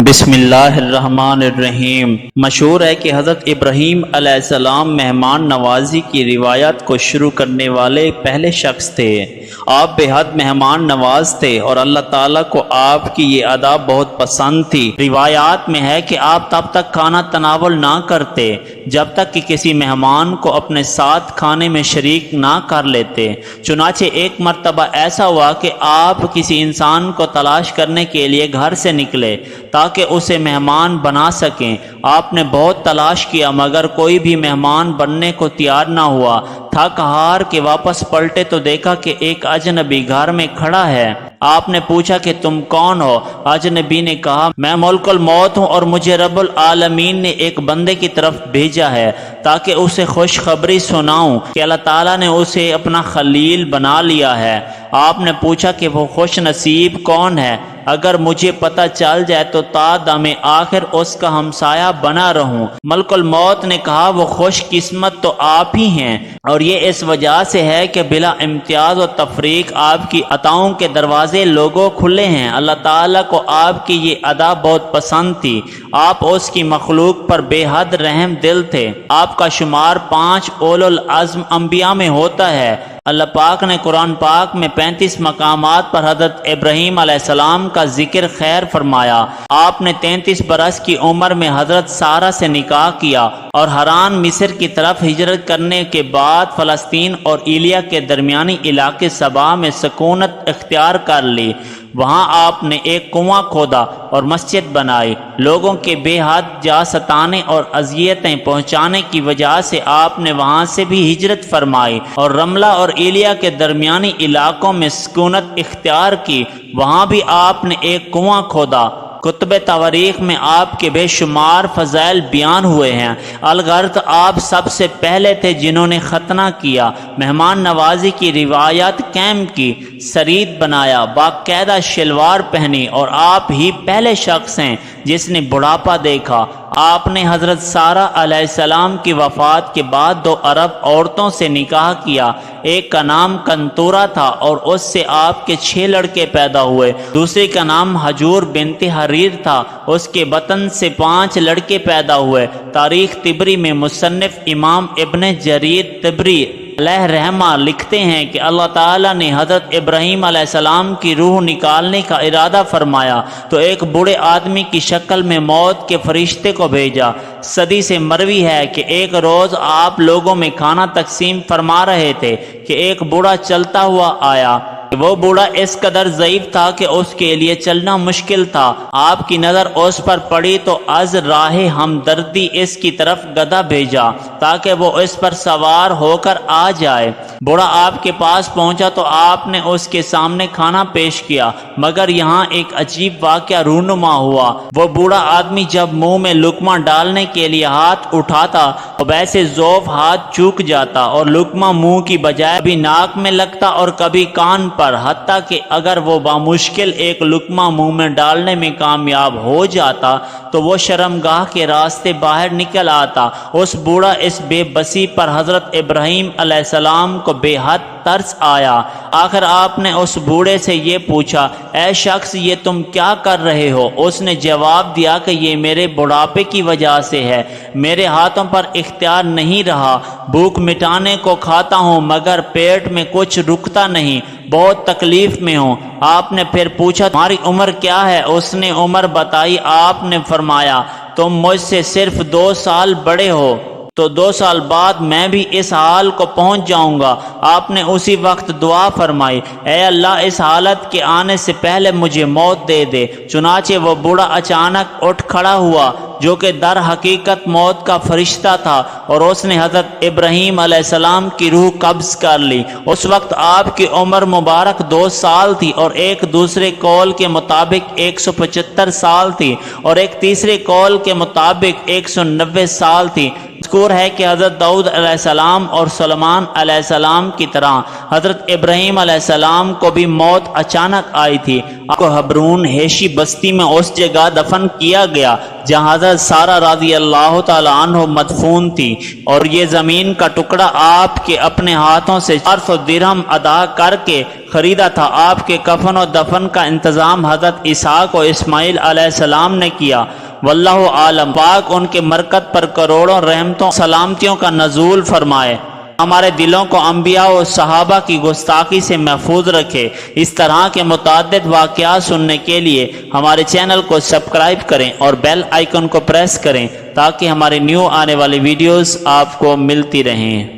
بسم اللہ الرحمن الرحیم۔ مشہور ہے کہ حضرت ابراہیم علیہ السلام مہمان نوازی کی روایت کو شروع کرنے والے پہلے شخص تھے۔ آپ بے حد مہمان نواز تھے اور اللہ تعالیٰ کو آپ کی یہ ادا بہت پسند تھی۔ روایات میں ہے کہ آپ تب تک کھانا تناول نہ کرتے جب تک کہ کسی مہمان کو اپنے ساتھ کھانے میں شریک نہ کر لیتے۔ چنانچہ ایک مرتبہ ایسا ہوا کہ آپ کسی انسان کو تلاش کرنے کے لیے گھر سے نکلے تاکہ اسے مہمان بنا سکیں۔ آپ نے بہت تلاش کیا مگر کوئی بھی مہمان بننے کو تیار نہ ہوا۔ تھک ہار کے واپس پلٹے تو دیکھا کہ ایک اجنبی گھر میں کھڑا ہے۔ آپ نے پوچھا کہ تم کون ہو؟ اجنبی نے کہا میں ملک الموت ہوں اور مجھے رب العالمین نے ایک بندے کی طرف بھیجا ہے تاکہ اسے خوشخبری سناؤں کہ اللہ تعالیٰ نے اسے اپنا خلیل بنا لیا ہے۔ آپ نے پوچھا کہ وہ خوش نصیب کون ہے؟ اگر مجھے پتہ چل جائے تو تا دم آخر اس کا ہمسایہ بنا رہوں۔ ملک الموت نے کہا وہ خوش قسمت تو آپ ہی ہیں، اور یہ اس وجہ سے ہے کہ بلا امتیاز و تفریق آپ کی عطاؤں کے دروازے لوگوں کھلے ہیں۔ اللہ تعالیٰ کو آپ کی یہ ادا بہت پسند تھی۔ آپ اس کی مخلوق پر بے حد رحم دل تھے۔ آپ کا شمار 5 اولو العزم انبیاء میں ہوتا ہے۔ اللہ پاک نے قرآن پاک میں 35 مقامات پر حضرت ابراہیم علیہ السلام کا ذکر خیر فرمایا۔ آپ نے 33 برس کی عمر میں حضرت سارہ سے نکاح کیا اور حران مصر کی طرف ہجرت کرنے کے بعد فلسطین اور ایلیا کے درمیانی علاقے سبا میں سکونت اختیار کر لی۔ وہاں آپ نے ایک کنواں کھودا اور مسجد بنائی۔ لوگوں کے بے حد جا ستانے اور اذیتیں پہنچانے کی وجہ سے آپ نے وہاں سے بھی ہجرت فرمائی اور رملہ اور ایلیا کے درمیانی علاقوں میں سکونت اختیار کی۔ وہاں بھی آپ نے ایک کنواں کھودا۔ کتب تواریخ میں آپ کے بے شمار فضائل بیان ہوئے ہیں۔ الغرض آپ سب سے پہلے تھے جنہوں نے ختنہ کیا، مہمان نوازی کی روایت قائم کی، سرید بنایا، باقاعدہ شلوار پہنی، اور آپ ہی پہلے شخص ہیں جس نے بڑھاپا دیکھا۔ آپ نے حضرت سارہ علیہ السلام کی وفات کے بعد 2 عرب عورتوں سے نکاح کیا۔ ایک کا نام کنتورہ تھا اور اس سے آپ کے 6 لڑکے پیدا ہوئے۔ دوسری کا نام حجور بنت حریر تھا، اس کے بطن سے 5 لڑکے پیدا ہوئے۔ تاریخ طبری میں مصنف امام ابن جریر طبری علیہ رحمہ لکھتے ہیں کہ اللہ تعالیٰ نے حضرت ابراہیم علیہ السلام کی روح نکالنے کا ارادہ فرمایا تو ایک بوڑھے آدمی کی شکل میں موت کے فرشتے کو بھیجا۔ صدی سے مروی ہے کہ ایک روز آپ لوگوں میں کھانا تقسیم فرما رہے تھے کہ ایک بوڑھا چلتا ہوا آیا۔ وہ بوڑھا اس قدر ضعیف تھا کہ اس کے لیے چلنا مشکل تھا۔ آپ کی نظر اس پر پڑی تو از راہ ہمدردی اس کی طرف گدھا بھیجا تاکہ وہ اس پر سوار ہو کر آ جائے۔ بوڑھا آپ کے پاس پہنچا تو آپ نے اس کے سامنے کھانا پیش کیا، مگر یہاں ایک عجیب واقعہ رونما ہوا۔ وہ بوڑھا آدمی جب منہ میں لقمہ ڈالنے کے لیے ہاتھ اٹھاتا تو ویسے ذوف ہاتھ چوک جاتا اور لقمہ منہ کی بجائے کبھی ناک میں لگتا اور کبھی کان پر، حتیٰ کہ اگر وہ بامشکل ایک لقمہ منہ میں ڈالنے میں کامیاب ہو جاتا تو وہ شرمگاہ کے راستے باہر نکل آتا۔ اس بوڑھا اس بے بسی پر حضرت ابراہیم علیہ السلام کو بے حد ترس آیا۔ آخر آپ نے اس بوڑھے سے یہ پوچھا اے شخص یہ تم کیا کر رہے ہو؟ اس نے جواب دیا کہ یہ میرے بڑھاپے کی وجہ سے ہے، میرے ہاتھوں پر اختیار نہیں رہا، بھوک مٹانے کو کھاتا ہوں مگر پیٹ میں کچھ رکتا نہیں، بہت تکلیف میں ہوں۔ آپ نے پھر پوچھا تمہاری عمر کیا ہے؟ اس نے عمر بتائی۔ آپ نے فرمایا تم مجھ سے صرف 2 سال بڑے ہو، تو 2 سال بعد میں بھی اس حال کو پہنچ جاؤں گا۔ آپ نے اسی وقت دعا فرمائی اے اللہ اس حالت کے آنے سے پہلے مجھے موت دے دے۔ چنانچہ وہ بوڑھا اچانک اٹھ کھڑا ہوا جو کہ در حقیقت موت کا فرشتہ تھا، اور اس نے حضرت ابراہیم علیہ السلام کی روح قبض کر لی۔ اس وقت آپ کی عمر مبارک 2 سال تھی، اور ایک دوسرے قول کے مطابق 175 سال تھی، اور ایک تیسرے قول کے مطابق 190 سال تھی۔ مذکور ہے کہ حضرت داؤد علیہ السلام اور سلیمان علیہ السلام کی طرح حضرت ابراہیم علیہ السلام کو بھی موت اچانک آئی تھی۔ آپ کو حبرون ہیشی بستی میں اس جگہ دفن کیا گیا جہاں حضرت سارہ رضی اللہ تعالی عنہ مدفون تھی، اور یہ زمین کا ٹکڑا آپ کے اپنے ہاتھوں سے 400 درہم ادا کر کے خریدا تھا۔ آپ کے کفن و دفن کا انتظام حضرت اسحاق و اسماعیل علیہ السلام نے کیا۔ واللہ عالم، پاک ان کے مرکت پر کروڑوں رحمتوں سلامتیوں کا نزول فرمائے۔ ہمارے دلوں کو انبیاء و صحابہ کی گستاخی سے محفوظ رکھے۔ اس طرح کے متعدد واقعات سننے کے لیے ہمارے چینل کو سبسکرائب کریں اور بیل آئیکن کو پریس کریں تاکہ ہمارے نیو آنے والی ویڈیوز آپ کو ملتی رہیں۔